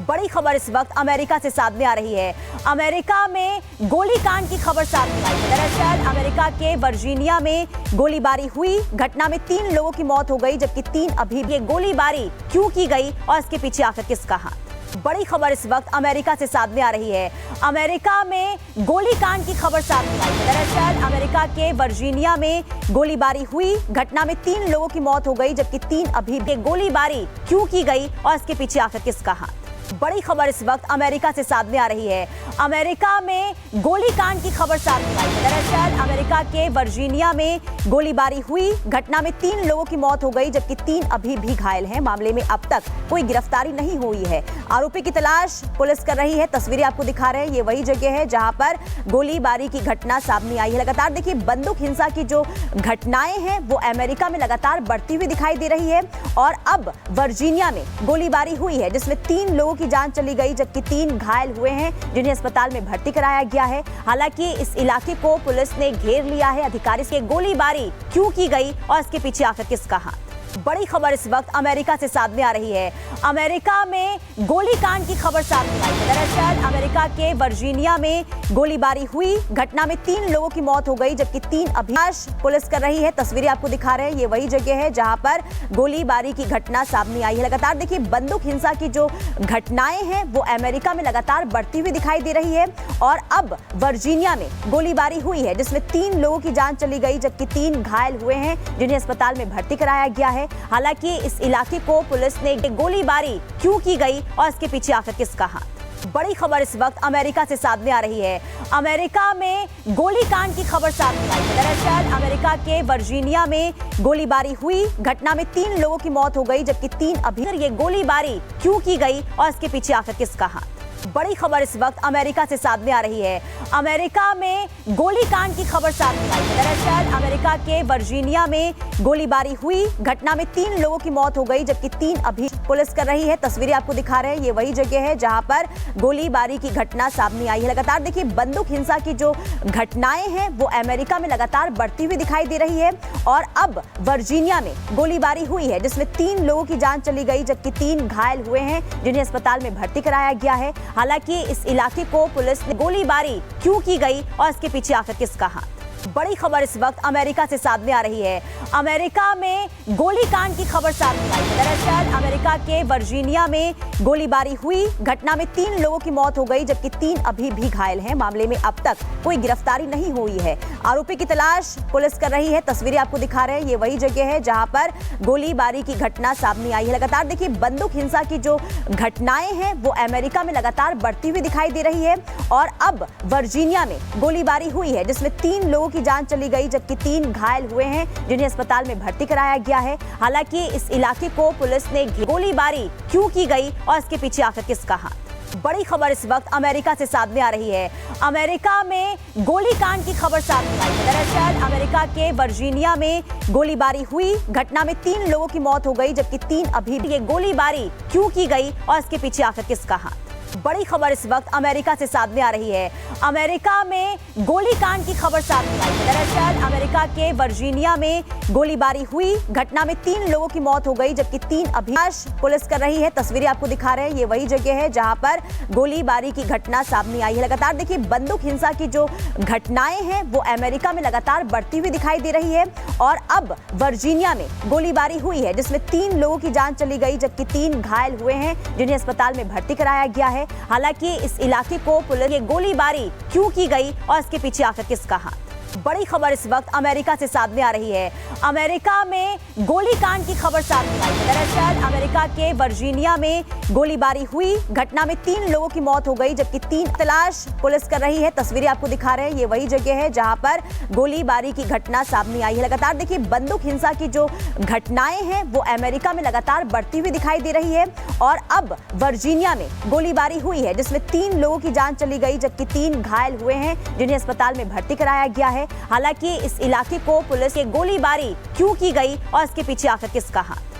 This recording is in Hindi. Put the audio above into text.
बड़ी खबर इस वक्त अमेरिका से सामने आ रही है। अमेरिका में गोलीकांड की खबर सामने आई है। दरअसल अमेरिका के वर्जीनिया में गोलीबारी हुई। घटना में 3 लोगों की मौत हो गई, जबकि 3 अभी भी। गोलीबारी क्यों की गई और इसके पीछे आखिर किसका हाथ? बड़ी खबर इस वक्त अमेरिका से सामने आ रही है। अमेरिका में गोलीकांड की खबर सामने आई है। दरअसल अमेरिका के वर्जीनिया में गोलीबारी हुई। घटना में 3 लोगों की मौत हो गई, जबकि 3 अभी भी। गोलीबारी क्यों की गई और इसके पीछे आखिर किसका हाथ? बड़ी खबर इस वक्त अमेरिका से सामने आ रही है। अमेरिका में गोलीकांड की खबर सामने आई है। दरअसल अमेरिका के वर्जीनिया में गोलीबारी हुई। घटना में 3 लोगों की मौत हो गई, जबकि 3 अभी भी घायल हैं। मामले में अब तक कोई गिरफ्तारी नहीं हुई है। आरोपी की तलाश पुलिस कर रही है। तस्वीरें आपको दिखा रहे हैं, ये वही जगह है जहां पर गोलीबारी की घटना सामने आई है। लगातार देखिए, बंदूक हिंसा की जो घटनाएं हैं वो अमेरिका में लगातार बढ़ती हुई दिखाई दे रही है। और अब वर्जीनिया में गोलीबारी हुई है, जिसमें 3 लोगों की जान चली गई, जबकि 3 घायल हुए हैं, जिन्हें अस्पताल में भर्ती कराया गया है। हालांकि इस इलाके को पुलिस ने घेर लिया है। अधिकारी से गोलीबारी क्यों की गई और इसके पीछे आखिर किसका हाथ? बड़ी खबर इस वक्त अमेरिका से सामने आ रही है। अमेरिका में गोलीकांड की खबर सामने आई है। दरअसल अमेरिका के वर्जीनिया में गोलीबारी हुई। घटना में 3 लोगों की मौत हो गई, जबकि 3 अभी। पुलिस कर रही है। तस्वीरें आपको दिखा रहे हैं, ये वही जगह है जहां पर गोलीबारी की घटना सामने आई है। लगातार देखिए, बंदूक हिंसा की जो घटनाएं हैं वो अमेरिका में लगातार बढ़ती हुई दिखाई दे रही है। और अब वर्जीनिया में गोलीबारी हुई है, जिसमें 3 लोगों की जान चली गई, जबकि 3 घायल हुए हैं, जिन्हें अस्पताल में भर्ती कराया गया है। हालांकि इस इलाके को पुलिस ने गोलीबारी क्यों की गई और इसके पीछे आखिर किसका हाथ? बड़ी खबर इस वक्त अमेरिका से सामने आ रही है। अमेरिका में गोलीकांड की खबर सामने आई है। दरअसल अमेरिका के वर्जीनिया में गोलीबारी हुई। घटना में 3 लोगों की मौत हो गई, जबकि 3 अभी। ये गोलीबारी क्यों की गई और इसके पीछे आखिर किसका हाथ? बड़ी खबर इस वक्त अमेरिका से सामने आ रही है। अमेरिका में गोलीकांड की खबर सामने आई है। दरअसल अमेरिका के वर्जीनिया में गोलीबारी हुई। घटना में 3 लोगों की मौत हो गई, जबकि 3 अभी। पुलिस कर रही है। तस्वीरें आपको दिखा रहे हैं, ये वही जगह है जहां पर गोलीबारी की घटना सामने आई है। लगातार देखिए, बंदूक हिंसा की जो घटनाएं हैं वो अमेरिका में लगातार बढ़ती हुई दिखाई दे रही है। और अब वर्जीनिया में गोलीबारी हुई है, जिसमें 3 लोगों की जान चली गई, जबकि 3 घायल हुए हैं, जिन्हें अस्पताल में भर्ती कराया गया है। हालांकि इस इलाके को पुलिस ने गोलीबारी क्यों की गई और इसके पीछे आखिर किसका हाथ? बड़ी खबर इस वक्त अमेरिका से सामने आ रही है। अमेरिका में गोलीकांड की खबर सामने आई है। दरअसल अमेरिका के वर्जीनिया में गोलीबारी हुई। घटना में 3 लोगों की मौत हो गई, जबकि 3 अभी भी घायल हैं। मामले में अब तक कोई गिरफ्तारी नहीं हुई है। आरोपी की तलाश पुलिस कर रही है। तस्वीरें आपको दिखा रहे हैं, ये वही जगह है जहां पर गोलीबारी की घटना सामने आई है। लगातार देखिए, बंदूक हिंसा की जो घटनाएं हैं वो अमेरिका में लगातार बढ़ती हुई दिखाई दे रही है। और अब वर्जीनिया में गोलीबारी हुई है, जिसमें 3 लोगों की जान चली गई, जबकि 3 घायल हुए हैं, जिन्हें अस्पताल में भर्ती कराया गया है। हालांकि इस इलाके को पुलिस ने गोलीबारी क्यों की गई और इसके पीछे आखिर किसका हाथ? बड़ी खबर इस वक्त अमेरिका से सामने आ रही है। अमेरिका में गोलीकांड की खबर सामने आई है। दरअसल अमेरिका के वर्जीनिया में गोलीबारी हुई। घटना में 3 लोगों की मौत हो गई, जबकि 3 अभी भी। गोलीबारी क्यों की गई और इसके पीछे आखिर किसका हाथ? बड़ी खबर इस वक्त अमेरिका से सामने आ रही है। अमेरिका में गोलीकांड की खबर सामने आई है। दरअसल अमेरिका के वर्जीनिया में गोलीबारी हुई। घटना में 3 लोगों की मौत हो गई, जबकि 3 अभी। पुलिस कर रही है। तस्वीरें आपको दिखा रहे हैं, ये वही जगह है जहां पर गोलीबारी की घटना सामने आई है। लगातार देखिए, बंदूक हिंसा की जो घटनाएं हैं वो अमेरिका में लगातार बढ़ती हुई दिखाई दे रही है। और अब वर्जीनिया में गोलीबारी हुई है, जिसमें 3 लोगों की जान चली गई, जबकि 3 घायल हुए हैं, जिन्हें अस्पताल में भर्ती कराया गया है। हालांकि इस इलाके को पुलिस ने गोलीबारी क्यों की गई और इसके पीछे आखिर किसका हाथ? बड़ी खबर इस वक्त अमेरिका से सामने आ रही है। अमेरिका में गोलीकांड की खबर सामने आई है। दरअसल अमेरिका के वर्जीनिया में गोलीबारी हुई। घटना में 3 लोगों की मौत हो गई, जबकि 3 तलाश पुलिस कर रही है। तस्वीरें आपको दिखा रहे हैं, ये वही जगह है जहां पर गोलीबारी की घटना सामने आई है। लगातार देखिए, बंदूक हिंसा की जो घटनाएं हैं वो अमेरिका में लगातार बढ़ती हुई दिखाई दे रही है। और अब वर्जीनिया में गोलीबारी हुई है, जिसमें 3 लोगों की जान चली गई, जबकि 3 घायल हुए हैं, जिन्हें अस्पताल में भर्ती कराया गया है। हालांकि इस इलाके को पुलिस ने गोलीबारी क्यों की गई और इसके पीछे आखिर किसका हाथ?